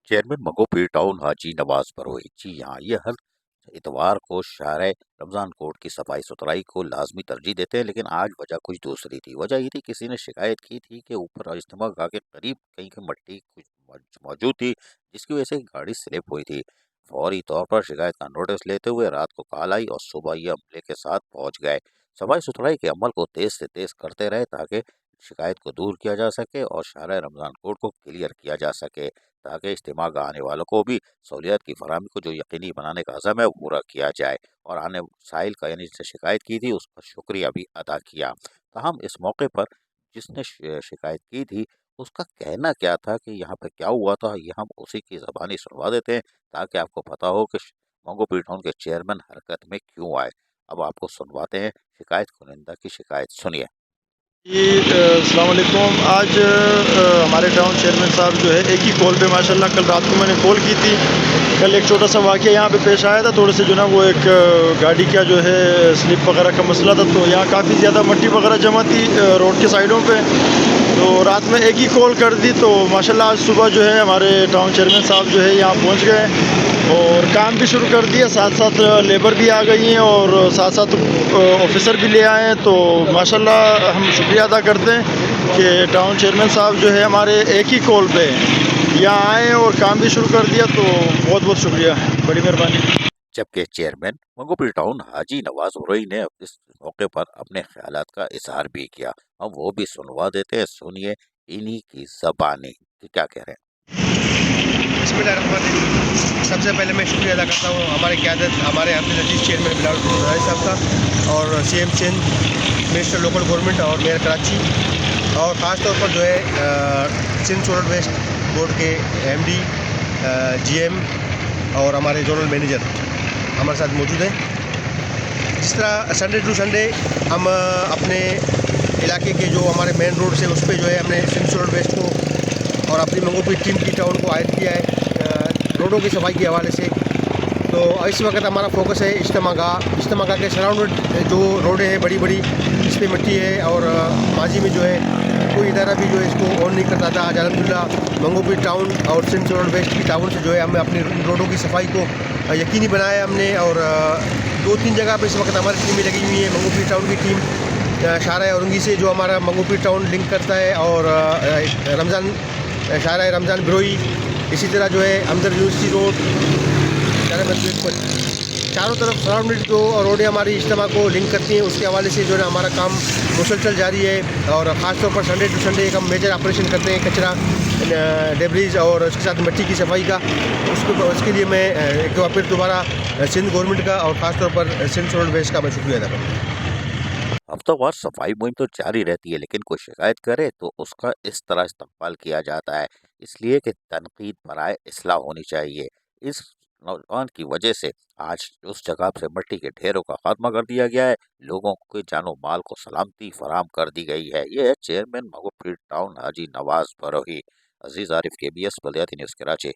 Chairman मगोपीर town हाजी नवाज बरोही। जी हाँ, ये हर इतवार को शारे रमज़ान कोर्ट की सफाई सुथराई को लाजमी तरजीह देते हैं, लेकिन आज वजह कुछ दूसरी थी। वजह ये थी, किसी ने शिकायत की थी कि ऊपर इज्तिमा गाह के करीब कहीं की मट्टी कुछ मौजूद थी, जिसकी वजह से गाड़ी स्लिप हुई थी। फौरी तौर पर शिकायत का नोटिस लेते हुए रात को कॉल आई और सुबह ये अमले के साथ पहुंच गए। सफाई सुथराई के अमल को तेज से तेज करते रहे ताकि शिकायत को दूर किया जा सके और शारा रमज़ान कोर्ट को क्लियर किया जा सके, ताकि इज्तिमा का आने वालों को भी सहूलियत की फराहमी को जो यकीनी बनाने का अज़म है वो पूरा किया जाए। और आने साइल का यानी जिसने शिकायत की थी उसका शुक्रिया भी अदा किया। ताहम इस मौके पर जिसने शिकायत की थी उसका कहना क्या था कि यहाँ पे क्या हुआ था, ये हम उसी की ज़बानी सुनवा देते हैं ताकि आपको पता हो कि मंगो पीर टाउन के चेयरमैन हरकत में क्यों आए। अब आपको सुनवाते हैं शिकायत कुनिंदा की शिकायत, सुनिए। जी अस्सलाम वालेकुम। आज हमारे टाउन चेयरमैन साहब जो है एक ही कॉल पे माशाल्लाह कल रात को मैंने कॉल की थी। कल एक छोटा सा वाक़या यहाँ पे पेश आया था, थोड़े से जो ना वो एक गाड़ी का जो है स्लिप वगैरह का मसला था, तो यहाँ काफ़ी ज़्यादा मट्टी वगैरह जमा थी रोड के साइडों पे। तो रात में एक ही कॉल कर दी, तो माशाल्लाह आज सुबह जो है हमारे टाउन चेयरमैन साहब जो है यहाँ पहुँच गए और काम भी शुरू कर दिया। साथ साथ लेबर भी आ गई हैं और साथ साथ ऑफिसर भी ले आए हैं। तो माशाल्लाह हम शुक्रिया अदा करते हैं कि टाउन चेयरमैन साहब जो है हमारे एक ही कॉल पे यहाँ आए और काम भी शुरू कर दिया। तो बहुत बहुत शुक्रिया, बड़ी मेहरबानी। जबकि चेयरमैन मंगोपीर टाउन हाजी नवाज उरई ने इस मौके पर अपने ख्यालात का इजहार भी किया। हम वो भी सुनवा देते हैं, सुनिए इन्हीं की ज़बानी कि क्या कह रहे हैं। बिस्मिल्लाहिर्रहमानिर्रहीम। सबसे पहले मैं शुक्रिया अदा करता हूँ हमारे क़यादत हमारे अपने अजीज़ चेयरमैन बिलावल भुट्टो साहब का और CM Sindh, minister local government और मेयर कराची, और ख़ास तौर पर जो है सिंध सॉलिड वेस्ट बोर्ड के एमडी, जीएम और हमारे जोनल मैनेजर हमारे साथ मौजूद हैं। जिस तरह संडे टू संडे हम अपने इलाके के जो हमारे मेन रोड से उस पर जो है हमने सिंध सॉलिड वेस्ट को और अपनी मंगोपीर टीम की टाउन को आयद किया है रोडों की सफाई के हवाले से। तो इस वक्त हमारा फोकस है इज्तिमा गाह के सराउंडेड जो रोडें हैं बड़ी बड़ी, इस पर मिट्टी है और माजी में जो है कोई इदारा भी जो है इसको ऑन नहीं करता था। आज अलहमदिल्ला मंगोपीर टाउन और सिंध सॉलिड वेस्ट की ताउन से जो है हमने अपनी रोडों की सफाई को यकीनी बनाया हमने। और 2-3 जगह पर इस वक्त हमारी टीमें लगी हुई हैं। मंगोपीर टाउन की टीम शारा औरंगी से जो हमारा मंगोपीर टाउन लिंक करता है और रमज़ान शारा रमज़ान बरोही, इसी तरह जो है अमदर यूनिवर्सिटी रोड चारों तरफ सराउंडेड जो रोडें हमारी इज्तिमा को लिंक करती हैं, उसके हवाले से जो है हमारा काम मुसलसल जारी है। और ख़ास तौर पर संडे टू संडे एक हम मेजर ऑपरेशन करते हैं कचरा डेब्रीज और उसके साथ मिट्टी की सफाई का। उसके लिए मैं एक बार फिर दोबारा सिंध गवर्नमेंट का और ख़ास तौर पर सिंध सॉलिड वेस्ट का मैं शुक्रिया अदा करूँगा। हफ्तावार सफाई मुहिम तो जारी रहती है, लेकिन कोई शिकायत करे तो उसका इस तरह इस्तकबाल किया जाता है, इसलिए कि तनकीद बराए इस्लाह होनी चाहिए। इस नौजवान की वजह से आज उस जगह से मिट्टी के ढेरों का खात्मा कर दिया गया है, लोगों के जानो माल को सलामती फराम कर दी गई है। ये है चेयरमैन मगोपीर टाउन हाजी नवाज बरोही। अजीज आरिफ, KBS बलियाती न्यूज़, कराची।